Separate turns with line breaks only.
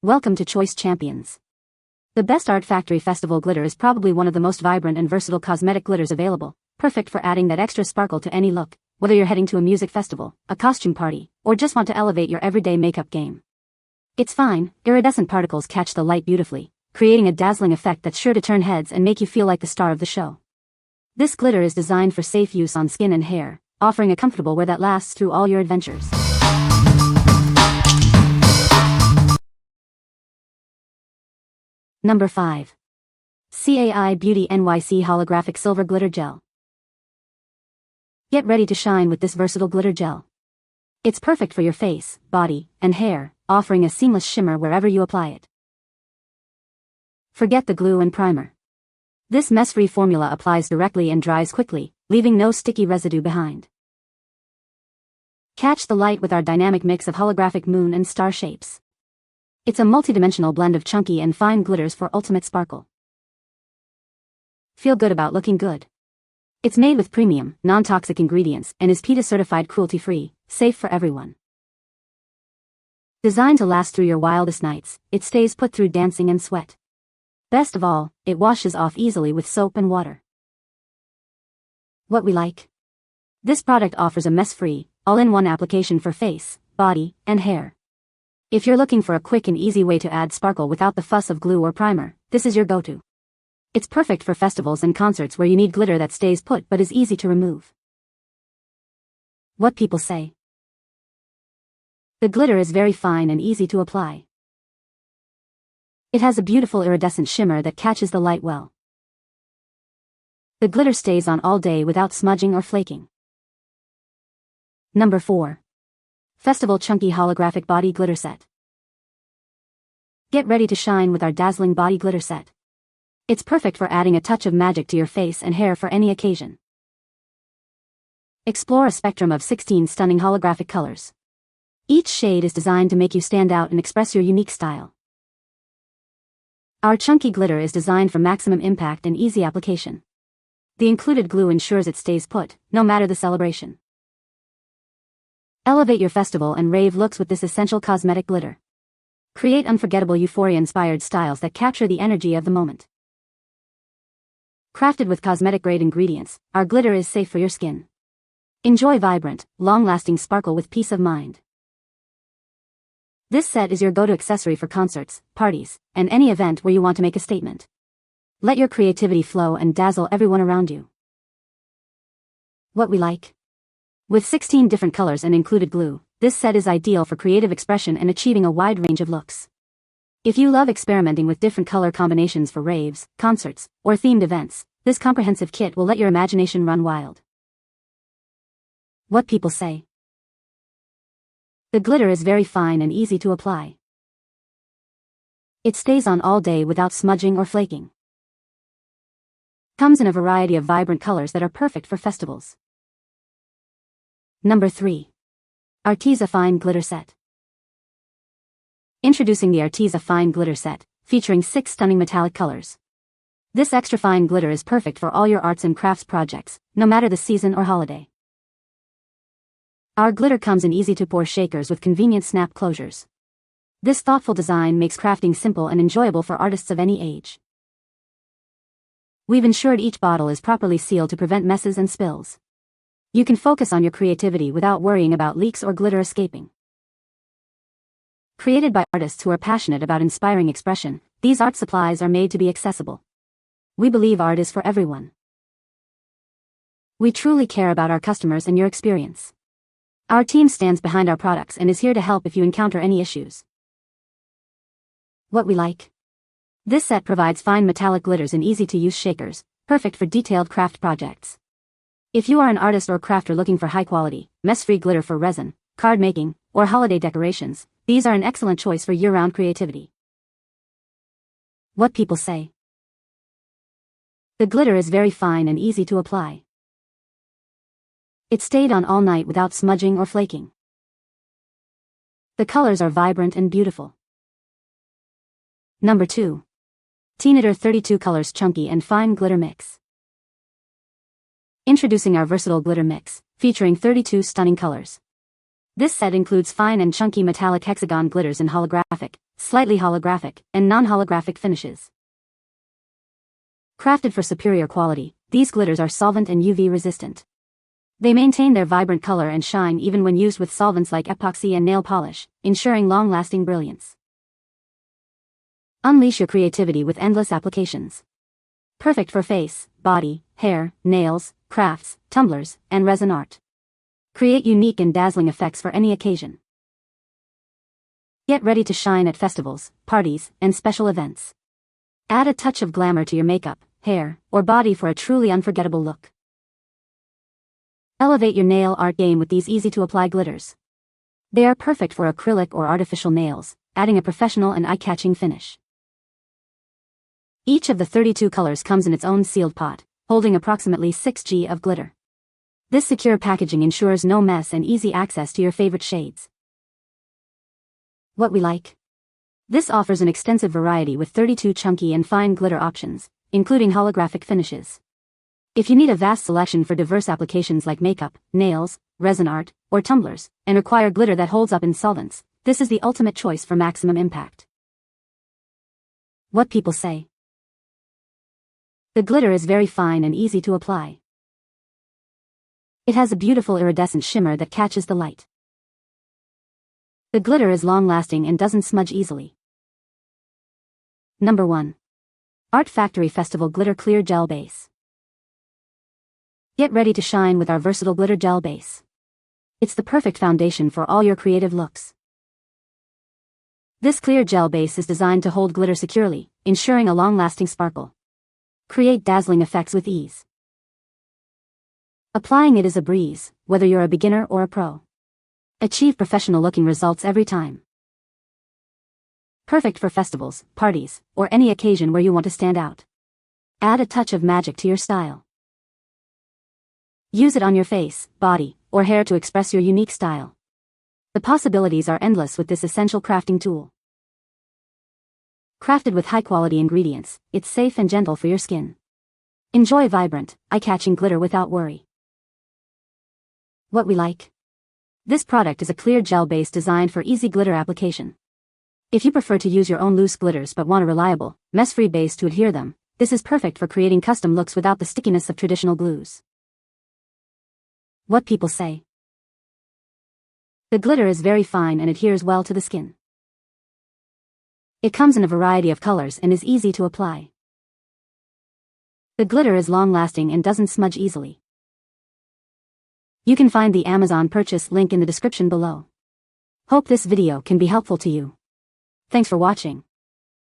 Welcome to Choice Champions. The Best Art Factory Festival glitter is probably one of the most vibrant and versatile cosmetic glitters available, perfect for adding that extra sparkle to any look, whether you're heading to a music festival, a costume party, or just want to elevate your everyday makeup game. Its fine, iridescent particles catch the light beautifully, creating a dazzling effect that's sure to turn heads and make you feel like the star of the show. This glitter is designed for safe use on skin and hair, offering a comfortable wear that lasts through all your adventures. Number 5. CAI Beauty NYC Holographic Silver Glitter Gel. Get ready to shine with this versatile glitter gel. It's perfect for your face, body, and hair, offering a seamless shimmer wherever you apply it. Forget the glue and primer. This mess-free formula applies directly and dries quickly, leaving no sticky residue behind. Catch the light with our dynamic mix of holographic moon and star shapes. It's a multidimensional blend of chunky and fine glitters for ultimate sparkle. Feel good about looking good. It's made with premium, non-toxic ingredients and is PETA certified cruelty-free, safe for everyone. Designed to last through your wildest nights, it stays put through dancing and sweat. Best of all, it washes off easily with soap and water. What we like? This product offers a mess-free, all-in-one application for face, body, and hair. If you're looking for a quick and easy way to add sparkle without the fuss of glue or primer, this is your go-to. It's perfect for festivals and concerts where you need glitter that stays put but is easy to remove. What people say. The glitter is very fine and easy to apply. It has a beautiful iridescent shimmer that catches the light well. The glitter stays on all day without smudging or flaking. Number 4. Festival Chunky Holographic Body Glitter Set. Get ready to shine with our dazzling body glitter set. It's perfect for adding a touch of magic to your face and hair for any occasion. Explore a spectrum of 16 stunning holographic colors. Each shade is designed to make you stand out and express your unique style. Our chunky glitter is designed for maximum impact and easy application. The included glue ensures it stays put, no matter the celebration. Elevate your festival and rave looks with this essential cosmetic glitter. Create unforgettable euphoria-inspired styles that capture the energy of the moment. Crafted with cosmetic-grade ingredients, our glitter is safe for your skin. Enjoy vibrant, long-lasting sparkle with peace of mind. This set is your go-to accessory for concerts, parties, and any event where you want to make a statement. Let your creativity flow and dazzle everyone around you. What we like? With 16 different colors and included glue, this set is ideal for creative expression and achieving a wide range of looks. If you love experimenting with different color combinations for raves, concerts, or themed events, this comprehensive kit will let your imagination run wild. What people say. The glitter is very fine and easy to apply. It stays on all day without smudging or flaking. Comes in a variety of vibrant colors that are perfect for festivals. Number 3. Arteza Fine Glitter Set. Introducing the Arteza Fine Glitter Set, featuring 6 stunning metallic colors. This extra fine glitter is perfect for all your arts and crafts projects, no matter the season or holiday. Our glitter comes in easy-to-pour shakers with convenient snap closures. This thoughtful design makes crafting simple and enjoyable for artists of any age. We've ensured each bottle is properly sealed to prevent messes and spills. You can focus on your creativity without worrying about leaks or glitter escaping. Created by artists who are passionate about inspiring expression, these art supplies are made to be accessible. We believe art is for everyone. We truly care about our customers and your experience. Our team stands behind our products and is here to help if you encounter any issues. What we like? This set provides fine metallic glitters in easy-to-use shakers, perfect for detailed craft projects. If you are an artist or crafter looking for high-quality, mess-free glitter for resin, card making, or holiday decorations, these are an excellent choice for year-round creativity. What people say. The glitter is very fine and easy to apply. It stayed on all night without smudging or flaking. The colors are vibrant and beautiful. Number 2. Teenitor 32 Colors Chunky and Fine Glitter Mix. Introducing our versatile glitter mix, featuring 32 stunning colors. This set includes fine and chunky metallic hexagon glitters in holographic, slightly holographic, and non-holographic finishes. Crafted for superior quality, these glitters are solvent and UV resistant. They maintain their vibrant color and shine even when used with solvents like epoxy and nail polish, ensuring long-lasting brilliance. Unleash your creativity with endless applications. Perfect for face, body, hair, nails, crafts, tumblers, and resin art. Create unique and dazzling effects for any occasion. Get ready to shine at festivals, parties, and special events. Add a touch of glamour to your makeup, hair, or body for a truly unforgettable look. Elevate your nail art game with these easy-to-apply glitters. They are perfect for acrylic or artificial nails, adding a professional and eye-catching finish. Each of the 32 colors comes in its own sealed pot, holding approximately 6 g of glitter. This secure packaging ensures no mess and easy access to your favorite shades. What we like. This offers an extensive variety with 32 chunky and fine glitter options, including holographic finishes. If you need a vast selection for diverse applications like makeup, nails, resin art, or tumblers, and require glitter that holds up in solvents, this is the ultimate choice for maximum impact. What people say. The glitter is very fine and easy to apply. It has a beautiful iridescent shimmer that catches the light. The glitter is long-lasting and doesn't smudge easily. Number 1. Art Factory Festival Glitter Clear Gel Base. Get ready to shine with our versatile glitter gel base. It's the perfect foundation for all your creative looks. This clear gel base is designed to hold glitter securely, ensuring a long-lasting sparkle. Create dazzling effects with ease. Applying it is a breeze, whether you're a beginner or a pro. Achieve professional-looking results every time. Perfect for festivals, parties, or any occasion where you want to stand out. Add a touch of magic to your style. Use it on your face, body, or hair to express your unique style. The possibilities are endless with this essential crafting tool. Crafted with high-quality ingredients, it's safe and gentle for your skin. Enjoy vibrant, eye-catching glitter without worry. What we like. This product is a clear gel base designed for easy glitter application. If you prefer to use your own loose glitters but want a reliable, mess-free base to adhere them, this is perfect for creating custom looks without the stickiness of traditional glues. What people say. The glitter is very fine and adheres well to the skin. It comes in a variety of colors and is easy to apply. The glitter is long-lasting and doesn't smudge easily. You can find the Amazon purchase link in the description below. Hope this video can be helpful to you. Thanks for watching.